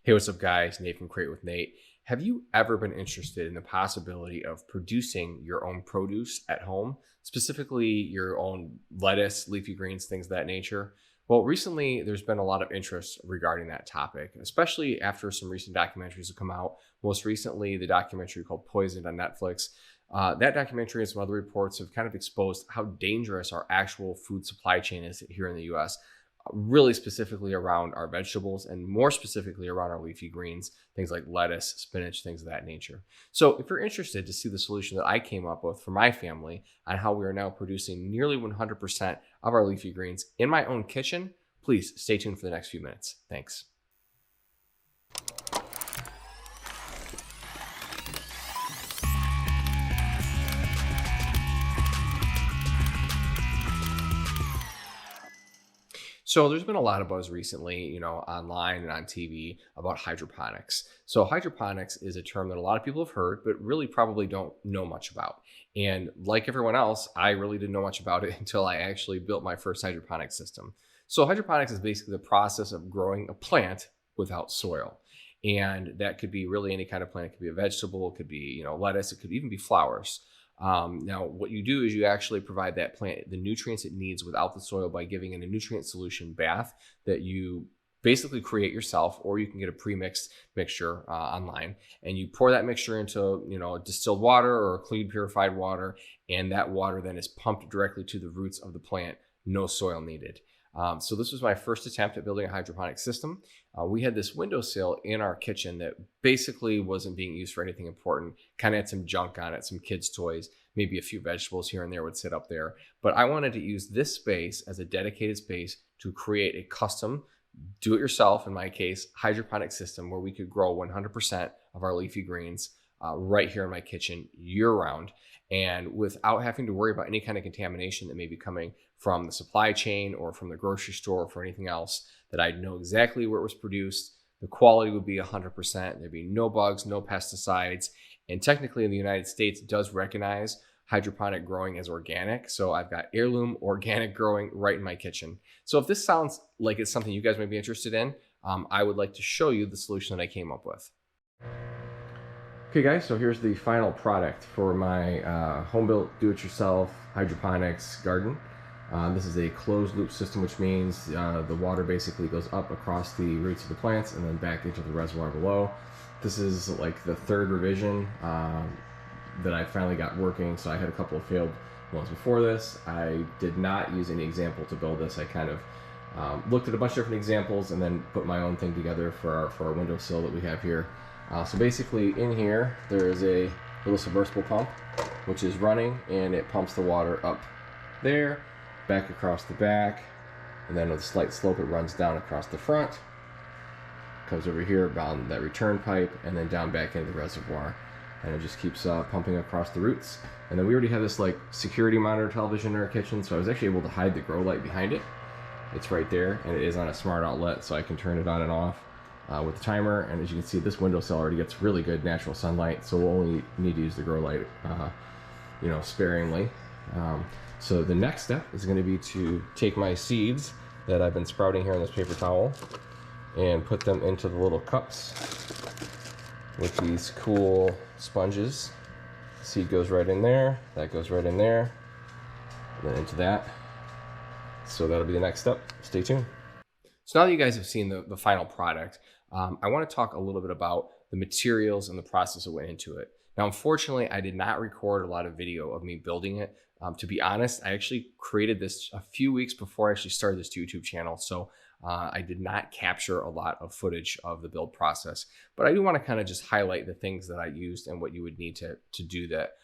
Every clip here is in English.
Hey, what's up, guys? Nate from Crate with Nate. Have you ever been interested in the possibility of producing your own produce at home, specifically your own lettuce, leafy greens, things of that nature? Well, recently there's been a lot of interest regarding that topic, especially after some recent documentaries have come out. Most recently, the documentary called Poisoned on Netflix. That documentary and some other reports have kind of exposed how dangerous our actual food supply chain is here in the US, really specifically around our vegetables and more specifically around our leafy greens, things like lettuce, spinach, things of that nature. So if you're interested to see the solution that I came up with for my family on how we are now producing nearly 100% of our leafy greens in my own kitchen, please stay tuned for the next few minutes. Thanks. So there's been a lot of buzz recently, online and on TV about hydroponics. So hydroponics is a term that a lot of people have heard, but really probably don't know much about. And like everyone else, I really didn't know much about it until I actually built my first hydroponic system. So hydroponics is basically the process of growing a plant without soil. And that could be really any kind of plant. It could be a vegetable, it could be, lettuce, it could even be flowers. Now, what you do is you actually provide that plant the nutrients it needs without the soil by giving it a nutrient solution bath that you basically create yourself, or you can get a pre-mixed mixture online, and you pour that mixture into distilled water or clean purified water, and that water then is pumped directly to the roots of the plant, no soil needed. So this was my first attempt at building a hydroponic system. We had this windowsill in our kitchen that basically wasn't being used for anything important, kind of had some junk on it, some kids' toys, maybe a few vegetables here and there would sit up there. But I wanted to use this space as a dedicated space to create a custom, do-it-yourself, in my case, hydroponic system where we could grow 100% of our leafy greens right here in my kitchen year-round, and without having to worry about any kind of contamination that may be coming from the supply chain or from the grocery store or for anything else, that I'd know exactly where it was produced. The quality would be 100%. There'd be no bugs, no pesticides. And technically in the United States, it does recognize hydroponic growing as organic. So I've got heirloom organic growing right in my kitchen. So if this sounds like it's something you guys might be interested in, I would like to show you the solution that I came up with. Okay guys, so here's the final product for my home-built do-it-yourself hydroponics garden. This is a closed loop system, which means the water basically goes up across the roots of the plants and then back into the reservoir below. This is like the third revision that I finally got working. So I had a couple of failed ones before this. I did not use any example to build this. I kind of looked at a bunch of different examples and then put my own thing together for our windowsill that we have here. So basically in here, there is a little submersible pump, which is running, and it pumps the water up there, back across the back, and then with a slight slope, it runs down across the front, comes over here down that return pipe, and then down back into the reservoir. And it just keeps pumping across the roots. And then we already have this like security monitor television in our kitchen, so I was actually able to hide the grow light behind it. It's right there, and it is on a smart outlet, so I can turn it on and off with the timer. And as you can see, this windowsill already gets really good natural sunlight, so we'll only need to use the grow light sparingly. So the next step is going to be to take my seeds that I've been sprouting here in this paper towel and put them into the little cups with these cool sponges. Seed goes right in there, that goes right in there, and then into that. So that'll be the next step. Stay tuned. So now that you guys have seen the final product, I want to talk a little bit about the materials and the process that went into it. Now, unfortunately, I did not record a lot of video of me building it. To be honest, I actually created this a few weeks before I actually started this YouTube channel. So I did not capture a lot of footage of the build process, but I do want to kind of just highlight the things that I used and what you would need to do that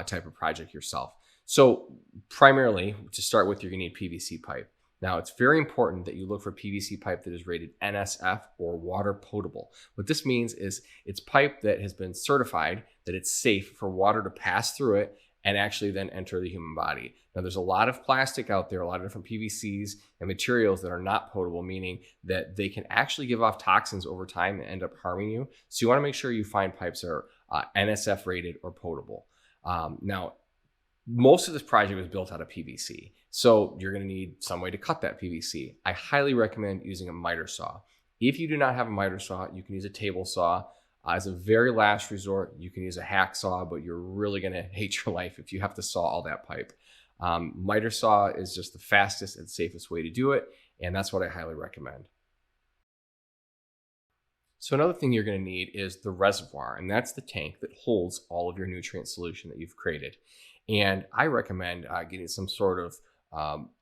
type of project yourself. So primarily, to start with, you're going to need PVC pipe. Now, it's very important that you look for PVC pipe that is rated NSF or water potable. What this means is it's pipe that has been certified that it's safe for water to pass through it and actually then enter the human body. Now, there's a lot of plastic out there, a lot of different PVCs and materials that are not potable, meaning that they can actually give off toxins over time and end up harming you. So you want to make sure you find pipes that are NSF rated or potable. Now, most of this project was built out of PVC. So you're going to need some way to cut that PVC. I highly recommend using a miter saw. If you do not have a miter saw, you can use a table saw. As a very last resort, you can use a hacksaw, but you're really going to hate your life if you have to saw all that pipe. Miter saw is just the fastest and safest way to do it, and that's what I highly recommend. So another thing you're going to need is the reservoir, and that's the tank that holds all of your nutrient solution that you've created. And I recommend getting some sort of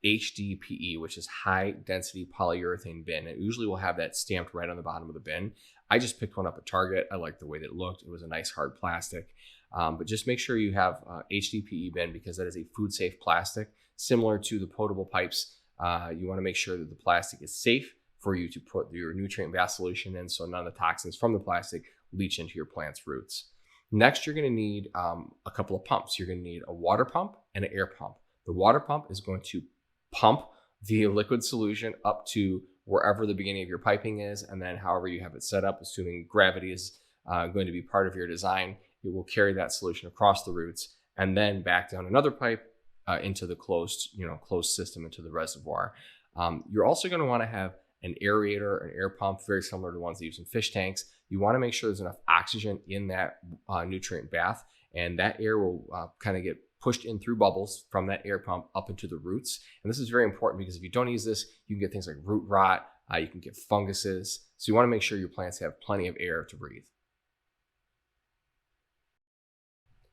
HDPE, which is high density polyurethane bin. It usually will have that stamped right on the bottom of the bin. I just picked one up at Target. I liked the way that it looked. It was a nice hard plastic. But just make sure you have HDPE bin, because that is a food safe plastic, similar to the potable pipes. You want to make sure that the plastic is safe for you to put your nutrient bath solution in, so none of the toxins from the plastic leach into your plant's roots. Next, you're going to need a couple of pumps. You're going to need a water pump and an air pump. The water pump is going to pump the liquid solution up to wherever the beginning of your piping is, and then however you have it set up, assuming gravity is going to be part of your design, it will carry that solution across the roots and then back down another pipe into the closed system, into the reservoir. You're also going to want to have an aerator, an air pump, very similar to the ones that use in fish tanks. You want to make sure there's enough oxygen in that nutrient bath, and that air will kind of get pushed in through bubbles from that air pump up into the roots. And this is very important, because if you don't use this, you can get things like root rot, you can get funguses. So you want to make sure your plants have plenty of air to breathe.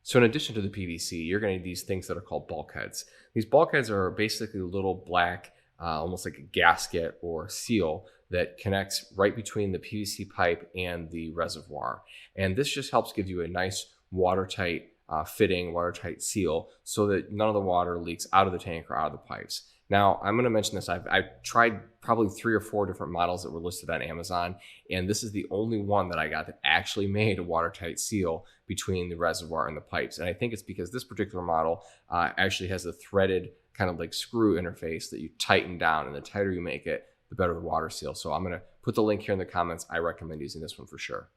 So in addition to the PVC, you're going to need these things that are called bulkheads. These bulkheads are basically little black, almost like a gasket or seal that connects right between the PVC pipe and the reservoir. And this just helps give you a nice watertight fitting, watertight seal, so that none of the water leaks out of the tank or out of the pipes. Now, I'm going to mention this. I've tried probably 3 or 4 different models that were listed on Amazon, and this is the only one that I got that actually made a watertight seal between the reservoir and the pipes. And I think it's because this particular model actually has a threaded kind of like screw interface that you tighten down, and the tighter you make it, the better the water seal. So I'm going to put the link here in the comments. I recommend using this one for sure.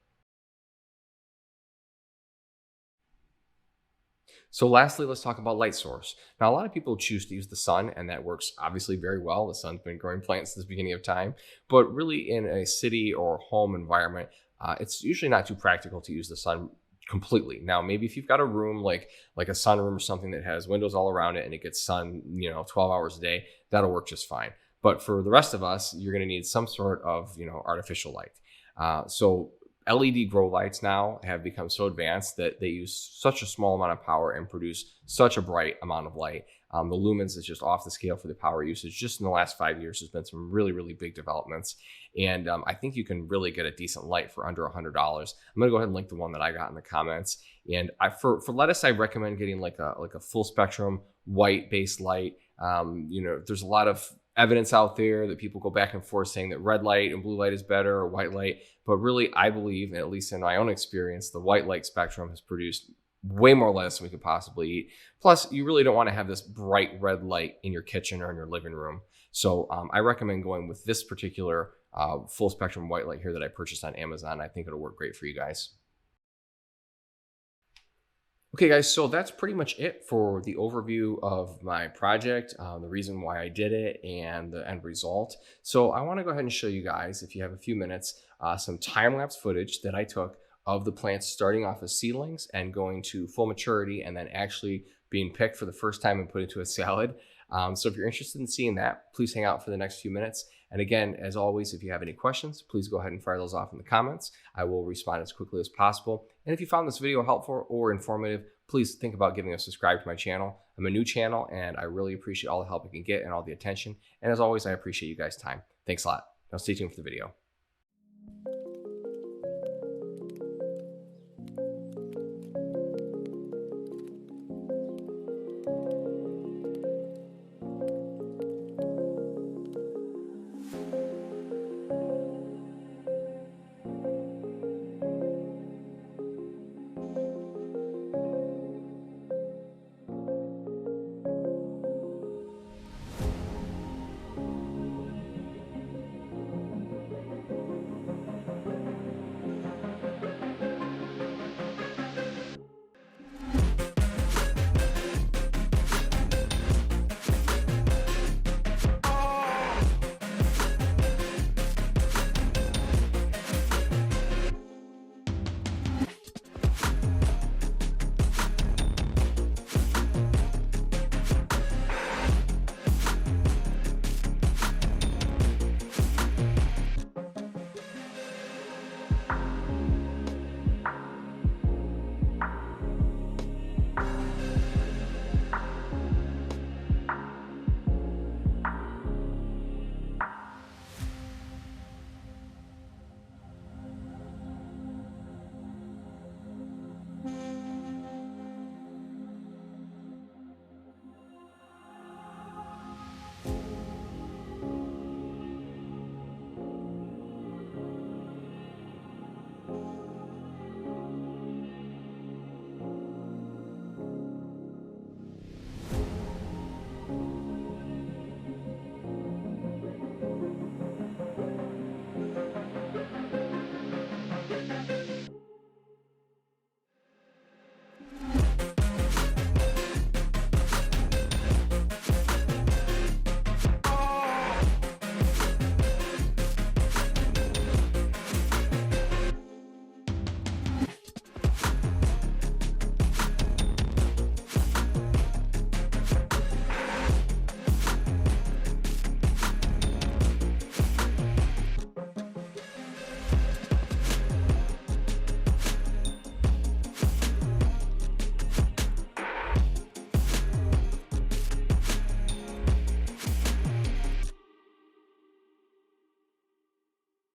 So lastly, let's talk about light source. Now, a lot of people choose to use the sun, and that works obviously very well. The sun's been growing plants since the beginning of time, but really in a city or home environment, it's usually not too practical to use the sun completely. Now, maybe if you've got a room like a sunroom or something that has windows all around it and it gets sun, 12 hours a day, that'll work just fine. But for the rest of us, you're going to need some sort of, artificial light. So LED grow lights now have become so advanced that they use such a small amount of power and produce such a bright amount of light. The lumens is just off the scale for the power usage. Just in the last 5 years, there's been some really, really big developments. And I think you can really get a decent light for under $100. I'm going to go ahead and link the one that I got in the comments. And for lettuce, I recommend getting like a full spectrum white based light. There's a lot of evidence out there that people go back and forth saying that red light and blue light is better, or white light. But really, I believe, at least in my own experience, the white light spectrum has produced way more lettuce than we could possibly eat. Plus, you really don't want to have this bright red light in your kitchen or in your living room. So I recommend going with this particular full spectrum white light here that I purchased on Amazon. I think it'll work great for you guys. Okay, guys, so that's pretty much it for the overview of my project, the reason why I did it, and the end result. So I want to go ahead and show you guys, if you have a few minutes, some time-lapse footage that I took of the plants starting off as seedlings and going to full maturity, and then actually being picked for the first time and put into a salad. So if you're interested in seeing that, please hang out for the next few minutes. And again, as always, if you have any questions, please go ahead and fire those off in the comments. I will respond as quickly as possible. And if you found this video helpful or informative, please think about giving a subscribe to my channel. I'm a new channel, and I really appreciate all the help I can get and all the attention. And as always, I appreciate you guys' time. Thanks a lot. Now stay tuned for the video.